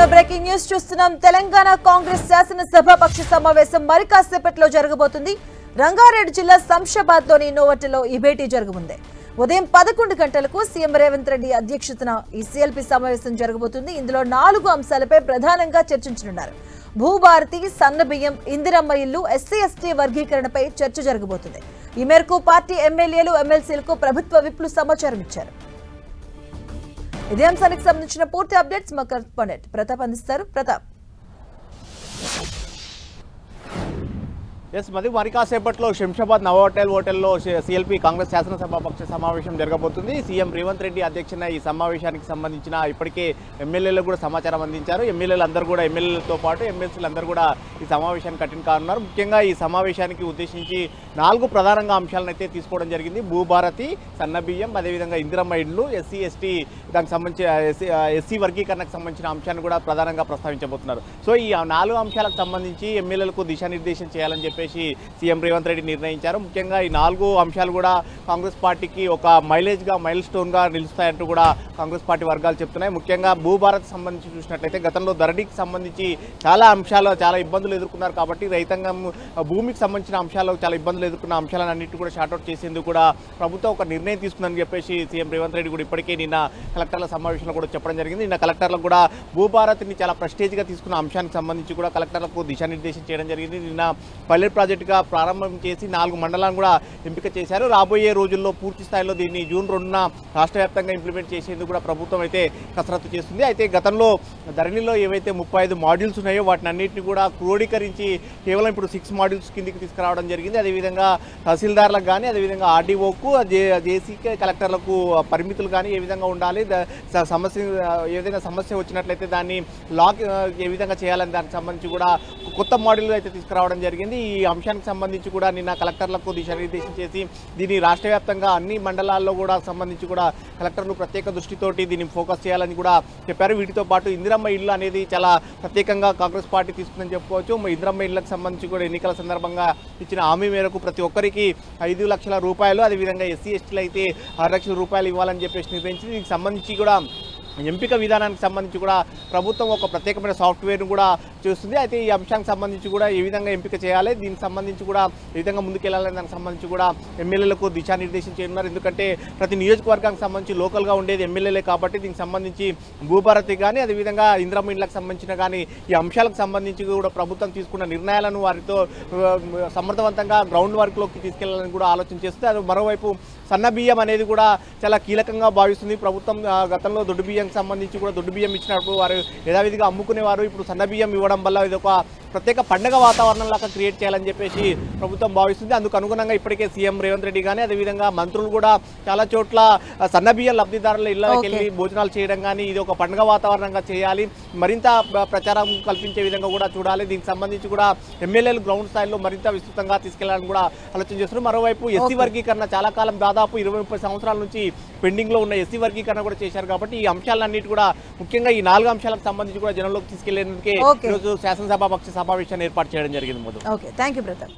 Breaking news చూస్తున్నాం. తెలంగాణ కాంగ్రెస్ శాసనసభాపక్ష సమావేశం మరి కాసేపట్లో జరగబోతుంది. రంగారెడ్డి జిల్లా శంషాబాద్ లోని నోవటలో ఈ భేటీ జరగనుంది. ఉదయం 11 గంటలకు సీఎం రేవంత్ రెడ్డి అధ్యక్షతన ఈ సీఎల్పీ సమావేశం జరగబోతుంది. ఇందులో 4 అంశాలపై ప్రధానంగా చర్చించనున్నారు. భూభారతి, సన్నబియ్యం, ఇందిరమ్మ ఇల్లు, ఎస్సీ ఎస్టీ వర్గీకరణపై చర్చ జరగబోతుంది. ఈ మేరకు పార్టీ ఎమ్మెల్యేలు, ఎమ్మెల్సీలకు ప్రభుత్వ విప్లు సమాచారం ఇచ్చారు. ఇదే అంశానికి సంబంధించిన పూర్తి అప్డేట్స్ మా కరెస్పాండెంట్ ప్రతాప్ అందిస్తారు. ప్రతాప్, మరి కాసేపట్లో శంషాబాద్ నవోటల్ హోటల్లో సీఎల్పీ కాంగ్రెస్ శాసనసభాపక్ష సమావేశం జరగబోతుంది. సీఎం రేవంత్ రెడ్డి అధ్యక్షన ఈ సమావేశానికి సంబంధించిన ఇప్పటికే ఎమ్మెల్యేలకు కూడా సమాచారం అందించారు. ఎమ్మెల్యేలతో పాటు ఎమ్మెల్సీలు అందరూ కూడా ఈ సమావేశానికి అటెండ్ కానున్నారు. ముఖ్యంగా ఈ సమావేశానికి ఉద్దేశించి 4 ప్రధానంగా అంశాలను అయితే తీసుకోవడం జరిగింది. భూభారతి, సన్నబియ్యం, అదేవిధంగా ఇందిరమ్మ ఇళ్ళు, ఎస్సీ ఎస్టీ దానికి సంబంధించి ఎస్సీ వర్గీకరణకు సంబంధించిన అంశాన్ని కూడా ప్రధానంగా ప్రస్తావించబోతున్నారు. సో ఈ 4 అంశాలకు సంబంధించి ఎమ్మెల్యేలకు దిశానిర్దేశం చేయాలని చెప్పేసి సీఎం రేవంత్ రెడ్డి నిర్ణయించారు. ముఖ్యంగా ఈ 4 అంశాలు కూడా కాంగ్రెస్ పార్టీకి ఒక మైల్ స్టోన్గా నిలుస్తాయంటూ కూడా కాంగ్రెస్ పార్టీ వర్గాలు చెప్తున్నాయి. ముఖ్యంగా భూభారత్ సంబంధించి చూసినట్లయితే గతంలో ధరణికి సంబంధించి చాలా ఇబ్బందులు ఎదుర్కొన్నారు. కాబట్టి రైతాంగం భూమికి సంబంధించిన అంశాలు చాలా ఇబ్బందులు ఎదుర్కొన్న అంశాలను అన్నింటి కూడా షార్ట్అవుట్ చేసేందుకు కూడా ప్రభుత్వం ఒక నిర్ణయం తీసుకుందని చెప్పేసి సీఎం రేవంత్ రెడ్డి కూడా ఇప్పటికే నిన్న కలెక్టర్ల సమావేశంలో కూడా చెప్పడం జరిగింది. నిన్న కలెక్టర్లకు కూడా భూభారత్ని చాలా ప్రెస్టేజ్గా తీసుకున్న అంశానికి సంబంధించి కూడా కలెక్టర్లకు దిశానిర్దేశం చేయడం జరిగింది. నిన్న పైలట్ ప్రాజెక్టుగా ప్రారంభం చేసి 4 మండలాలను కూడా ఎంపిక చేశారు. రాబోయే రోజుల్లో పూర్తి స్థాయిలో దీన్ని జూన్ 2న రాష్ట్ర వ్యాప్తంగా ఇంప్లిమెంట్ చేసేందుకు కూడా ప్రభుత్వం అయితే కసరత్తు చేస్తుంది. అయితే గతంలో ధరణిలో ఏవైతే 35 మాడ్యూల్స్ ఉన్నాయో వాటిని అన్నింటినీ కూడా క్రోడీకరించి కేవలం ఇప్పుడు 6 మాడ్యూల్స్ కిందికి తీసుకురావడం జరిగింది. అదేవిధంగా తహసీల్దార్లకు కానీ, అదేవిధంగా ఆర్డీఓకు, జేసీకే, కలెక్టర్లకు పరిమితులు కానీ ఏ విధంగా ఉండాలి, ఏ విధంగా సమస్య వచ్చినట్లయితే దాన్ని లాక్ ఏ విధంగా చేయాలని దానికి సంబంధించి కూడా కొత్త మోడల్ అయితే తీసుకురావడం జరిగింది. ఈ అంశానికి సంబంధించి కూడా నిన్న కలెక్టర్లకు దిశానిర్దేశం చేసి దీన్ని రాష్ట్ర వ్యాప్తంగా అన్ని మండలాల్లో కూడా సంబంధించి కూడా కలెక్టర్లు ప్రత్యేక దృష్టితోటి దీన్ని ఫోకస్ చేయాలని కూడా చెప్పారు. వీటితో పాటు ఇందిరమ్మ ఇల్లు అనేది చాలా ప్రత్యేకంగా కాంగ్రెస్ పార్టీ తీసుకుందని చెప్పుకోవచ్చు. ఇందిరమ్మ ఇళ్లకు సంబంధించి కూడా ఎన్నికల సందర్భంగా ఇచ్చిన హామీ మేరకు ప్రతి ఒక్కరికి 5 లక్షల రూపాయలు, అదేవిధంగా ఎస్సీ ఎస్టీలు అయితే 6 లక్షల రూపాయలు ఇవ్వాలని చెప్పేసి నిర్ణయించింది. దీనికి సంబంధించి కూడా ఎంపిక విధానానికి సంబంధించి కూడా ప్రభుత్వం ఒక ప్రత్యేకమైన సాఫ్ట్వేర్ను కూడా చూస్తుంది. అయితే ఈ అంశానికి సంబంధించి కూడా ఏ విధంగా ఎంపిక చేయాలి, దీనికి సంబంధించి కూడా ఏ విధంగా ముందుకెళ్లాలని దానికి సంబంధించి కూడా ఎమ్మెల్యేలకు దిశానిర్దేశం చేయనున్నారు. ఎందుకంటే ప్రతి నియోజకవర్గానికి సంబంధించి లోకల్గా ఉండేది ఎమ్మెల్యేలే కాబట్టి దీనికి సంబంధించి భూభారతి కానీ, అదేవిధంగా ఇందిరమ్మ ఇళ్లకు సంబంధించిన కానీ ఈ అంశాలకు సంబంధించి కూడా ప్రభుత్వం తీసుకున్న నిర్ణయాలను వారితో సమర్థవంతంగా గ్రౌండ్ వర్క్లోకి తీసుకెళ్లాలని కూడా ఆలోచన చేస్తుంది. అది మరోవైపు సన్నబియ్యం అనేది కూడా చాలా కీలకంగా భావిస్తుంది ప్రభుత్వం. గతంలో దొడ్డు బియ్యం సంబంధించి కూడా దొడ్డు బియ్యం ఇచ్చినప్పుడు వారు యథావిధిగా అమ్ముకునేవారు. ఇప్పుడు సన్న బియ్యం ఇవ్వడం వల్ల ఇది ఒక ప్రత్యేక పండుగ వాతావరణం లాగా క్రియేట్ చేయాలని చెప్పేసి ప్రభుత్వం భావిస్తుంది. అందుకు అనుగుణంగా ఇప్పటికే సీఎం రేవంత్ రెడ్డి కానీ, అదేవిధంగా మంత్రులు కూడా చాలా చోట్ల సన్న బియ్యం లబ్ధిదారుల ఇళ్లకి వెళ్ళి భోజనాలు చేయడం కానీ ఇది ఒక పండుగ వాతావరణంగా చేయాలి, మరింత ప్రచారం కల్పించే విధంగా కూడా చూడాలి. దీనికి సంబంధించి కూడా ఎమ్మెల్యేలు గ్రౌండ్ స్థాయిలో మరింత విస్తృతంగా తీసుకెళ్లాలని కూడా ఆలోచన చేస్తున్నారు. మరోవైపు ఎస్సీ వర్గీకరణ చాలా కాలం దాదాపు 20-30 సంవత్సరాల నుంచి పెండింగ్ లో ఉన్న ఎస్సీ వర్గీకరణ కూడా చేశారు. కాబట్టి ఈ అంశాలన్నిటి కూడా ముఖ్యంగా ఈ 4 అంశాలకు సంబంధించి కూడా జనంలోకి తీసుకెళ్లేందుకే ఈరోజు శాసనసభాపక్ష సమావేశాన్ని ఏర్పాటు చేయడం జరిగింది. Okay, thank you Pratap.